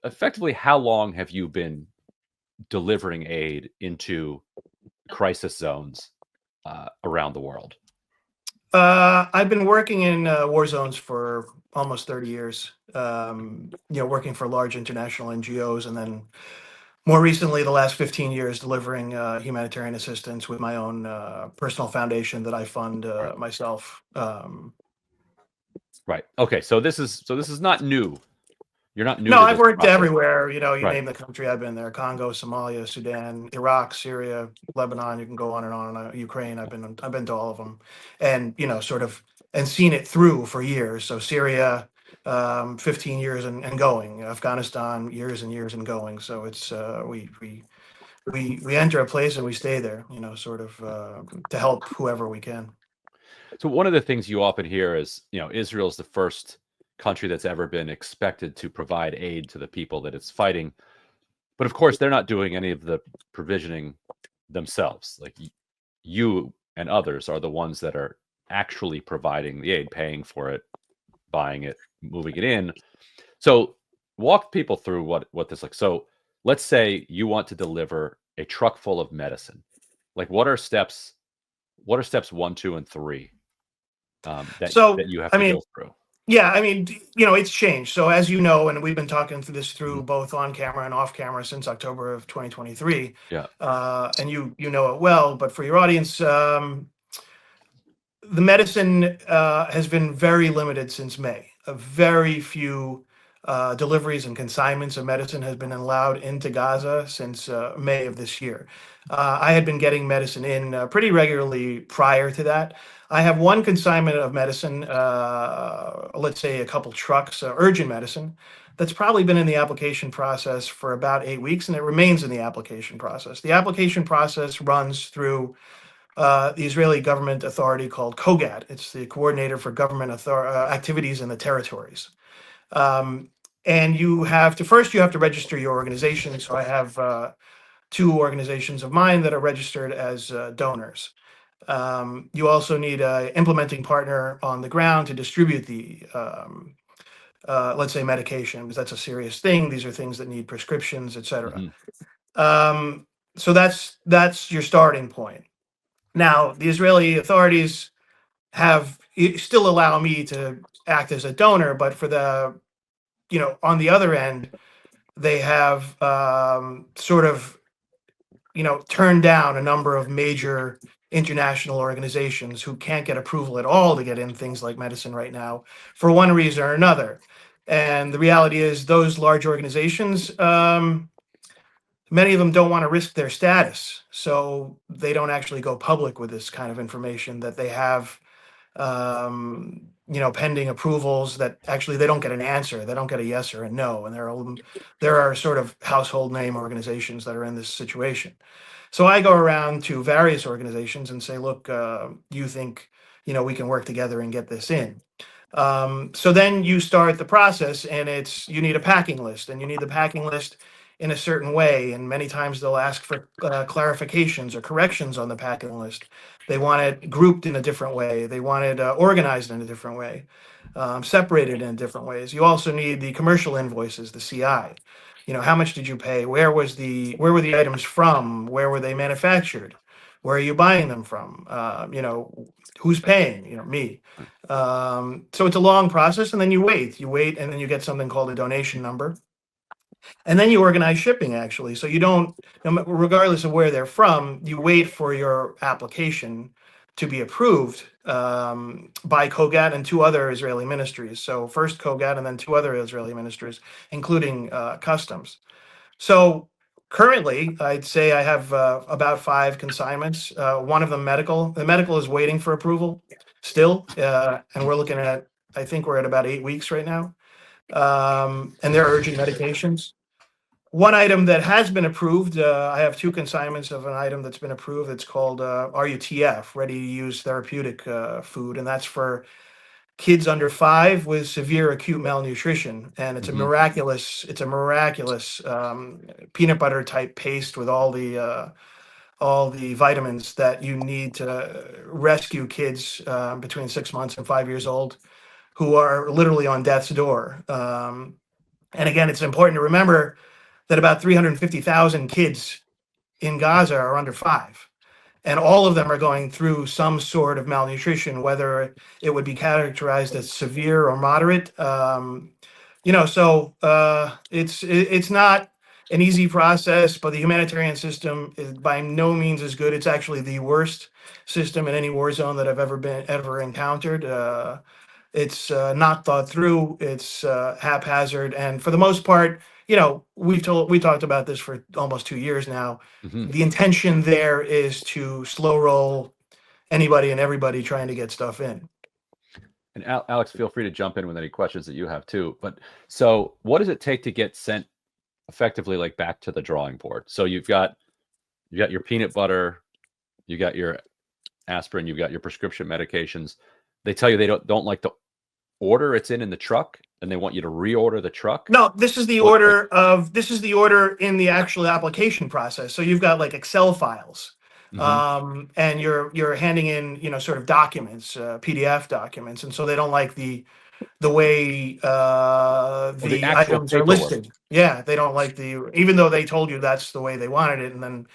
effectively, how long have you been delivering aid into crisis zones around the world? I've been working in war zones for almost 30 years, working for large international NGOs, and then more recently, the last 15 years, delivering humanitarian assistance with my own personal foundation that I fund Right. myself. Right. Okay. So this is not new. You're not new No, to I've this worked process. everywhere. You Right. name the country, I've been there: Congo, Somalia, Sudan, Iraq, Syria, Lebanon. You can go on and on. Ukraine. I've been to all of them, and sort of, and seen it through for years. So Syria, 15 years and going. Afghanistan, years and years and going. So it's we enter a place and we stay there. Sort of to help whoever we can. So one of the things you often hear is, Israel's the first country that's ever been expected to provide aid to the people that it's fighting. But of course, they're not doing any of the provisioning themselves. Like you and others are the ones that are actually providing the aid, paying for it, buying it, moving it in. So walk people through what this like. So let's say you want to deliver a truck full of medicine. Like what are steps 1, 2, and 3 that So you have I to mean, go through? yeah, I mean, it's changed. So as you know, and we've been talking through Mhm. both on camera and off camera since October of 2023, Yeah. and you know it well. But for your audience, the medicine has been very limited since May. A very few deliveries and consignments of medicine has been allowed into Gaza since May of this year. I had been getting medicine in pretty regularly prior to that. I have one consignment of medicine, let's say a couple trucks, urgent medicine, that's probably been in the application process for about 8 weeks, and it remains in the application process. The application process runs through the Israeli government authority called COGAT. It's the Coordinator for Government Activities in the Territories. And you have to register your organization. So I have two organizations of mine that are registered as donors. You also need an implementing partner on the ground to distribute the, let's say, medication, because that's a serious thing. These are things that need prescriptions, etc. Hmm. So that's your starting point. Now, the Israeli authorities still allow me to act as a donor, but for the, on the other end, they have sort of, turned down a number of major international organizations who can't get approval at all to get in things like medicine right now for one reason or another. And the reality is those large organizations, many of them don't want to risk their status, so they don't actually go public with this kind of information that they have, pending approvals that actually they don't get an answer. They don't get a yes or a no, and there are sort of household name organizations that are in this situation. So I go around to various organizations and say, look, do you think we can work together and get this in? So then you start the process, and you need a packing list, and you need the packing list in a certain way. And many times they'll ask for clarifications or corrections on the packing list. They want it grouped in a different way. They want it organized in a different way, separated in different ways. You also need the commercial invoices, the CI. How much did you pay? Where were the items from? Where were they manufactured? Where are you buying them from? Who's paying? Me. So it's a long process, and then you wait, and then you get something called a donation number, and then you organize shipping. Actually, so you don't, regardless of where they're from, you wait for your application to be approved by COGAT and two other Israeli ministries. So first COGAT, and then two other Israeli ministries, including customs. So currently, I'd say I have about 5 consignments. One of them medical. The medical is waiting for approval still, and we're looking at. I think we're at about 8 weeks right now, and they're urgent medications. One item that has been approved, I have 2 consignments of an item that's been approved. It's called RUTF, Ready to Use Therapeutic Food, and that's for kids under 5 with severe acute malnutrition, and it's a Hmm. miraculous peanut butter type paste with all the vitamins that you need to rescue kids between 6 months and 5 years old who are literally on death's door. And again, it's important to remember that about 350,000 kids in Gaza are under 5. And all of them are going through some sort of malnutrition, whether it would be characterized as severe or moderate. It's not an easy process, but the humanitarian system is by no means as good. It's actually the worst system in any war zone that I've ever encountered. It's not thought through. It's haphazard, and for the most part, we talked about this for almost 2 years now. Hmm. The intention there is to slow roll anybody and everybody trying to get stuff in. And Alex, feel free to jump in with any questions that you have too. But so, what does it take to get sent effectively like back to the drawing board? So you got your peanut butter, you got your aspirin, you've got your prescription medications. They tell you they don't like the order it's in the truck, and they want you to reorder the truck. No, this is the order in the actual application process. So you've got like Excel files, and you're handing in sort of documents, PDF documents, and so they don't like the way the actual items are paperwork. listed. Yeah, they don't like even though they told you that's the way they wanted it, and then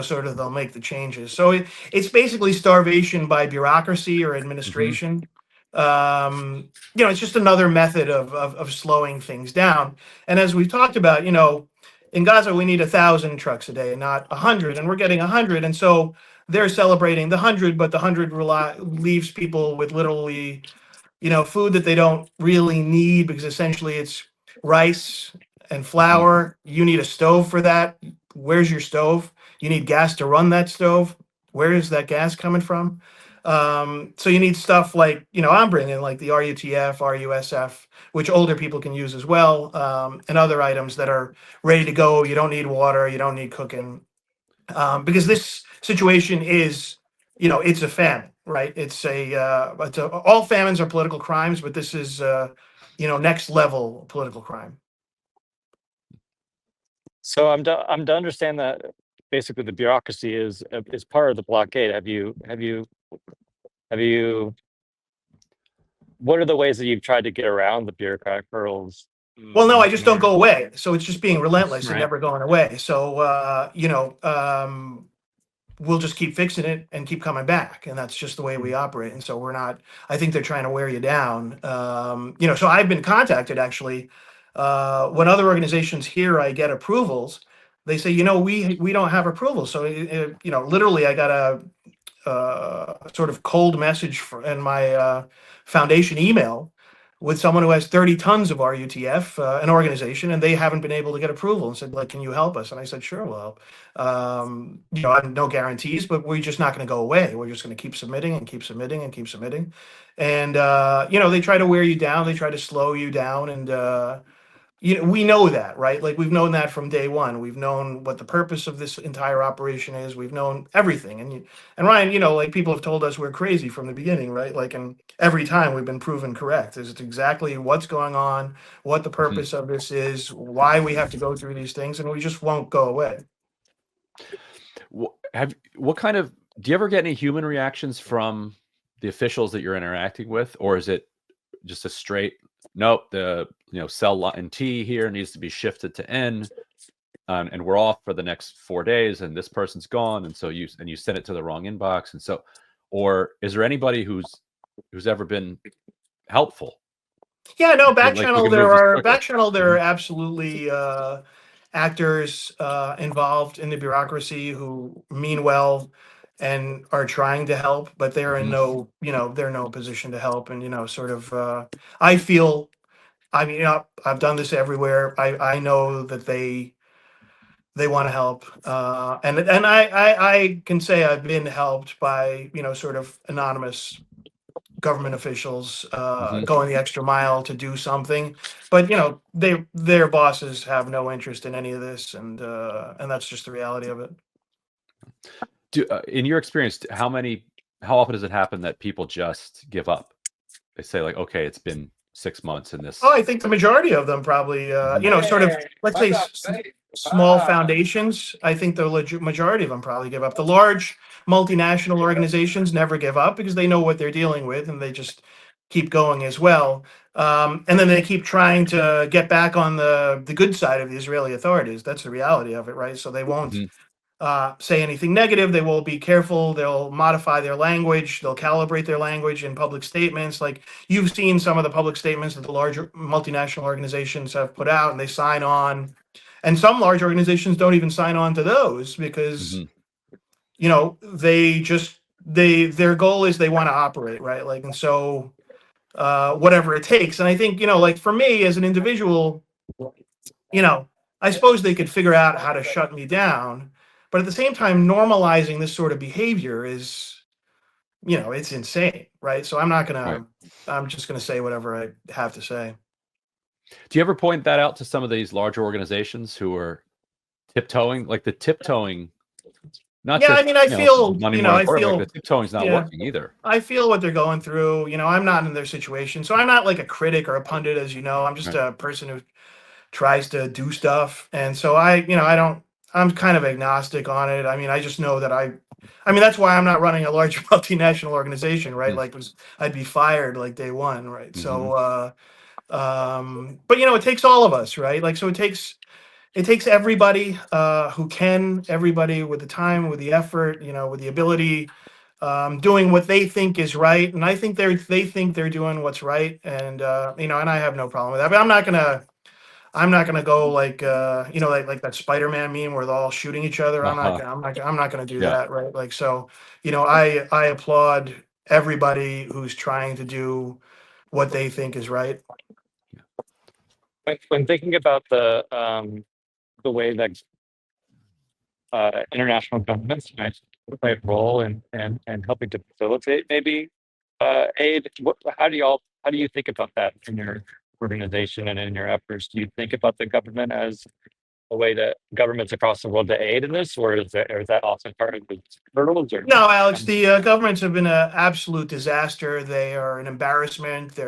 sort of they'll make the changes. So it's basically starvation by bureaucracy or administration. It's just another method of slowing things down. And as we've talked about, in Gaza we need 1,000 trucks a day, not 100, and we're getting 100, and so they're celebrating the 100, but the 100 leaves people with literally food that they don't really need, because essentially it's rice and flour. You need a stove for that. Where's your stove? You need gas to run that stove. Where is that gas coming from? So you need stuff like, I'm bringing like the RUTF, RUSF, which older people can use as well, and other items that are ready to go. You don't need water. You don't need cooking, because this situation is, it's a famine, right? All famines are political crimes, but this is, next level political crime. So I'm to understand that basically the bureaucracy is part of the blockade. Have you? What are the ways that you've tried to get around the bureaucratic hurdles? Well, no, I just don't go away. So it's just being relentless and Right. never going away. So, we'll just keep fixing it and keep coming back. And that's just the way we operate. And so I think they're trying to wear you down. So I've been contacted actually, when other organizations hear I get approvals, they say, we don't have approval. So, literally I got a sort of cold message in my foundation email with someone who has 30 tons of RUTF, an organization, and they haven't been able to get approval, and said, like, can you help us? And I said, sure, well, I have no guarantees, but we're just not going to go away. We're just going to keep submitting and keep submitting and keep submitting. And, they try to wear you down. They try to slow you down. And, we know that, right? Like, we've known that from day one. We've known what the purpose of this entire operation is. We've known everything. And Ryan, like, people have told us we're crazy from the beginning, right? Like, and every time we've been proven correct. It's exactly what's going on, what the purpose of this is, why we have to go through these things, and we just won't go away. Do you ever get any human reactions from the officials that you're interacting with, or is it just a straight, nope, the cell line T here needs to be shifted to N, and we're off for the next 4 days, and this person's gone, and so you send it to the wrong inbox, and so, or is there anybody who's ever been helpful? Yeah, no, back channel. There are Mm-hmm. absolutely actors involved in the bureaucracy who mean well and are trying to help, but they're in they're in no position to help. And I feel, I've done this everywhere. I know that they want to help, and I can say I've been helped by sort of anonymous government officials going the extra mile to do something, but their bosses have no interest in any of this, and that's just the reality of it. In your experience, how often does it happen that people just give up? They say, like, okay, it's been 6 months in this. Oh, I think the majority of them probably, sort of, let's say, small foundations. I think the majority of them probably give up. The large multinational organizations never give up because they know what they're dealing with, and they just keep going as well. And then they keep trying to get back on the good side of the Israeli authorities. That's the reality of it, right? So they won't say anything negative. They will be careful. They'll modify their language. They'll calibrate their language in public statements. Like you've seen some of the public statements that the larger multinational organizations have put out, and they sign on. And some large organizations don't even sign on to those because they just their goal is they want to operate, right? Like, and so whatever it takes. And I think like for me as an individual, I suppose they could figure out how to shut me down, but at the same time, normalizing this sort of behavior is, it's insane, right? So I'm just gonna say whatever I have to say. Do you ever point that out to some of these larger organizations who are tiptoeing, like the tiptoeing? Not Yeah, just I mean, I feel, money more I important, feel, like the tiptoeing's not yeah, working either. I feel what they're going through. I'm not in their situation, so I'm not like a critic or a pundit, as you know. I'm just Right. a person who tries to do stuff, and so I don't. I'm kind of agnostic on it. I mean, I just know that I mean, that's why I'm not running a large multinational organization, right? Like, I'd be fired like day one, right? So, but it takes all of us, right? Like, so it takes everybody who can, everybody with the time, with the effort, with the ability, doing what they think is right. And I think they think they're doing what's right, and and I have no problem with that. But I'm not gonna go like like that Spider-Man meme where they're all shooting each other. I'm not gonna do Yeah. that, right? Like, so I applaud everybody who's trying to do what they think is right. When thinking about the way that international governments might play a role in and helping to facilitate maybe aid, how do you think about that in your organization and in your efforts? Do you think about the government as a way that governments across the world to aid in this, or is that also part of the hurdles? Or No, Alex, the governments have been an absolute disaster. They are an embarrassment.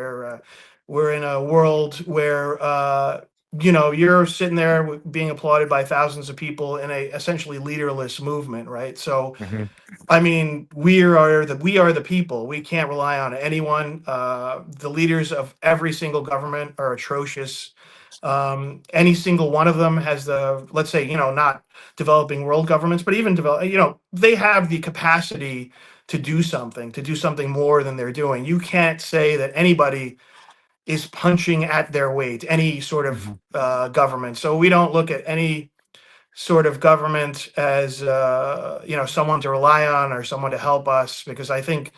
We're in a world where you're sitting there being applauded by thousands of people in a essentially leaderless movement, right? So Mhm. I mean, we are the people. We can't rely on anyone. The leaders of every single government are atrocious. Any single one of them has let's say, not developing world governments, but even they have the capacity to do something more than they're doing. You can't say that anybody is punching at their weight, any sort of government. So we don't look at any sort of government as someone to rely on or someone to help us, because I think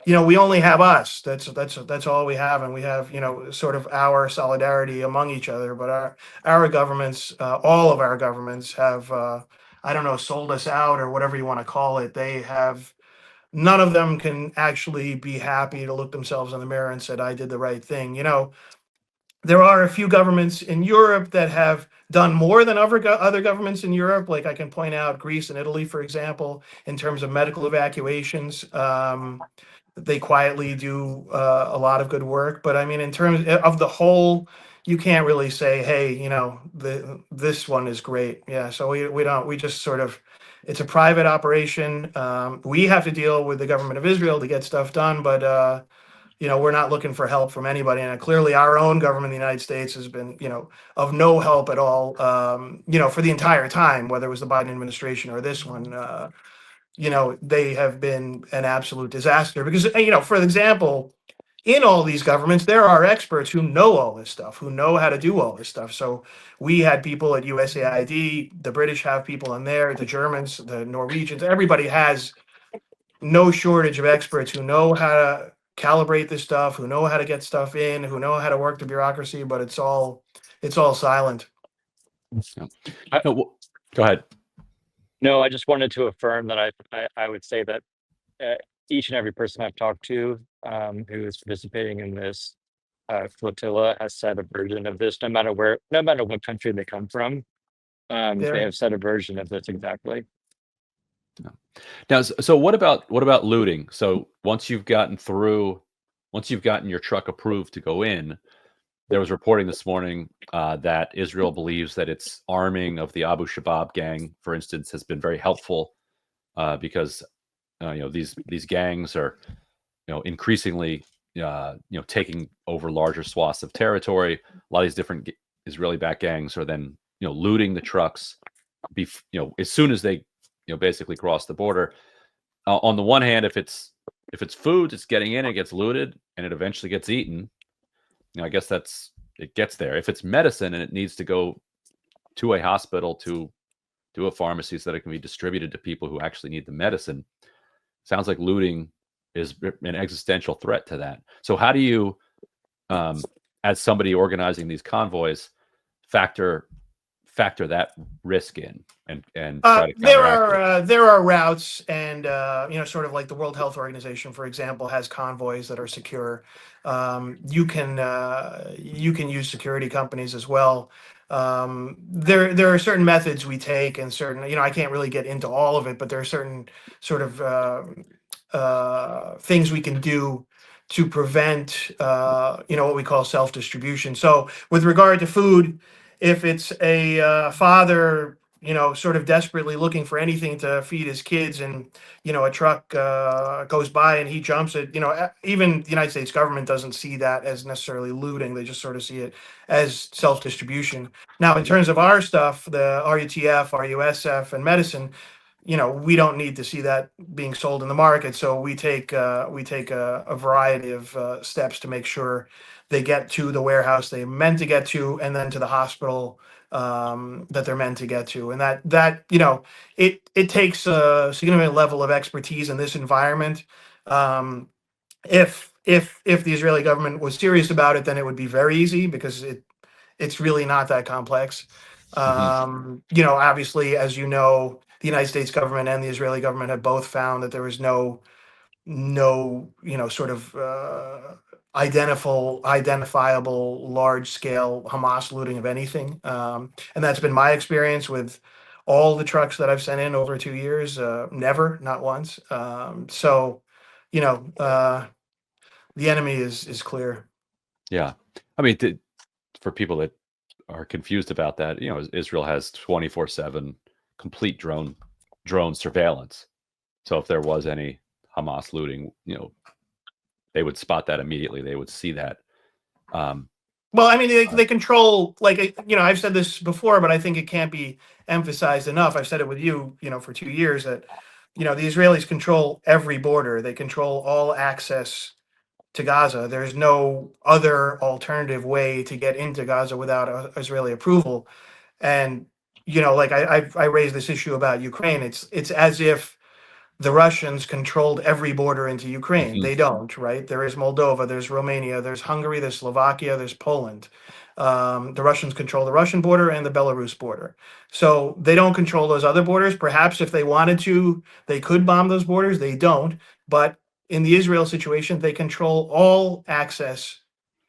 we only have us. That's all we have, and we have sort of our solidarity among each other. But our governments, all of our governments have I don't know, sold us out or whatever you want to call it. They have None of them can actually be happy to look themselves in the mirror and said I did the right thing. There are a few governments in Europe that have done more than other governments in Europe. Like I can point out Greece and Italy, for example, in terms of medical evacuations. They quietly do a lot of good work. But I mean, in terms of the whole, you can't really say, hey, this one is great. Yeah. So we don't, we just sort of, it's a private operation. We have to deal with the government of Israel to get stuff done. But, we're not looking for help from anybody. And clearly our own government in the United States has been, of no help at all, for the entire time, whether it was the Biden administration or this one. They have been an absolute disaster because, for example, in all these governments, there are experts who know all this stuff, who know how to do all this stuff. So we had people at USAID, the British have people in there, the Germans, the Norwegians, everybody has no shortage of experts who know how to calibrate this stuff, who know how to get stuff in, who know how to work the bureaucracy, but it's all silent. Go ahead. No, I just wanted to affirm that I would say that each and every person I've talked to who is participating in this flotilla has said a version of this, no matter what country they come from. They have said a version of this exactly. Now, so what about looting? So once you've gotten your truck approved to go in, there was reporting this morning that Israel believes that its arming of the Abu Shabaab gang, for instance, has been very helpful because these gangs are increasingly taking over larger swaths of territory. A lot of these different Israeli-backed gangs are then, looting the trucks, as soon as they, basically cross the border. On the one hand, if it's food, it's getting in, it gets looted, and it eventually gets eaten. I guess it gets there. If it's medicine and it needs to go to a hospital, to a pharmacy, so that it can be distributed to people who actually need the medicine, sounds like looting is an existential threat to that. So how do you, as somebody organizing these convoys, factor that risk in and try to counteract there are routes, and sort of like the World Health Organization, for example, has convoys that are secure. You can use security companies as well. There are certain methods we take, and certain, I can't really get into all of it, but there are certain sort of things we can do to prevent what we call self-distribution. So with regard to food, if it's a father, sort of desperately looking for anything to feed his kids, and a truck goes by and he jumps it, even the United States government doesn't see that as necessarily looting. They just sort of see it as self-distribution. Now, in terms of our stuff, the RUTF, RUSF, and medicine, we don't need to see that being sold in the market. So we take a variety of steps to make sure they get to the warehouse they meant to get to, and then to the hospital that they're meant to get to. And that it takes a significant level of expertise in this environment. If the Israeli government was serious about it, then it would be very easy, because it's really not that complex. Obviously, as the United States government and the Israeli government have both found that there was no sort of identifiable large scale Hamas looting of anything. And that's been my experience with all the trucks that I've sent in over 2 years. Never, not once. So, the enemy is clear. Yeah. I mean, for people that are confused about that, Israel has 24/7 complete drone surveillance. So if there was any Hamas looting, they would spot that immediately. They would see that. Well, I mean, they control, like, I've said this before, but I think it can't be emphasized enough. I've said it with you, for 2 years, that, the Israelis control every border. They control all access to Gaza. There's no other alternative way to get into Gaza without Israeli approval. And, like I raised this issue about Ukraine. It's as if the Russians controlled every border into Ukraine. They don't, right? There is Moldova, there's Romania, there's Hungary, there's Slovakia, there's Poland. The Russians control the Russian border and the Belarus border. So they don't control those other borders. Perhaps if they wanted to, they could bomb those borders. They don't. But in the Israel situation, they control all access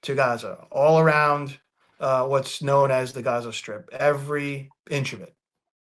to Gaza, all around what's known as the Gaza Strip, every inch of it.